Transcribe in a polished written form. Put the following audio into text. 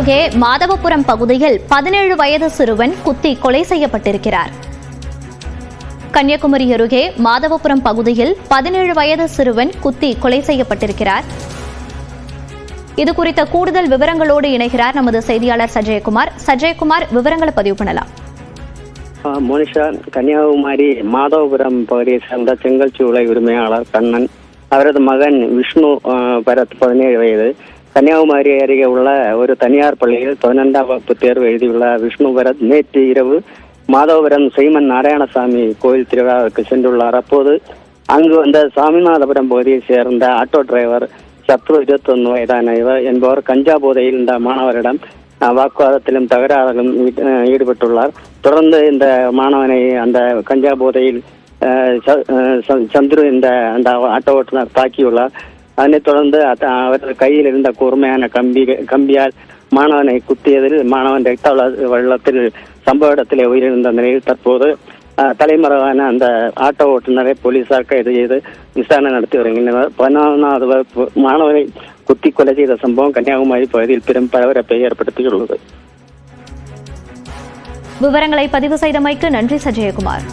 அருகே மாதவபுரம் பகுதியில் 17 வயது சிறுவன் குத்தி கொலை செய்யப்பட்டிருக்கிறார். கன்னியாகுமரி அருகே மாதவபுரம் பகுதியில் 17 வயது சிறுவன் குத்தி கொலை செய்யப்பட்டிருக்கிறார். இதுகுறித்த கூடுதல் விவரங்களோடு இணைகிறார் நமது செய்தியாளர் சஜயகுமார். சஜயகுமார், விவரங்களை பதிவு பண்ணலாம். மோனிஷா, கன்னியாகுமரி மாதவபுரம் பகுதியை சேர்ந்த செங்கல்சூளை உரிமையாளர் கண்ணன், அவரது மகன் விஷ்ணு பரத் 17 வயது. கன்னியாகுமரி அருகே உள்ள ஒரு தனியார் பள்ளியில் 12ஆம் வகுப்பு தேர்வு எழுதியுள்ள விஷ்ணு பரத் நேற்று இரவு மாதவபுரம் செய்மன் நாராயணசாமி கோயில் திருவிழாவுக்கு சென்றுள்ளார். அப்போது அங்கு வந்த சாமிநாதபுரம் பகுதியை சேர்ந்த ஆட்டோ டிரைவர் சத்ரு 21 வயதான இவர் என்பவர் கஞ்சா போதையில் இந்த மாணவரிடம் வாக்குவாதத்திலும் தகராறிலும் ஈடுபட்டுள்ளார். தொடர்ந்து இந்த மாணவனை அந்த கஞ்சா போதையில் சந்துரு அந்த ஆட்டோ ஓட்டுநர் தாக்கியுள்ளார். அதனைத் தொடர்ந்து அவரது கையில் இருந்த கூர்மையான கம்பியால் மாணவனை குத்தியதில் மாணவன் ரத்த வெள்ளத்தில் சம்பவ இடத்திலே உயிரிழந்த நிலையில் தற்போது தலைமறைவான அந்த ஆட்டோ ஓட்டுநரை போலீசார் கைது செய்து விசாரணை நடத்தி வருகின்றனர். 11வது வகுப்பு மாணவனை குத்தி கொலை செய்த சம்பவம் கன்னியாகுமரி பகுதியில் பெரும் பரபரப்பை ஏற்படுத்தியுள்ளது. விவரங்களை பதிவு செய்தமைக்கு நன்றி சஜயகுமார்.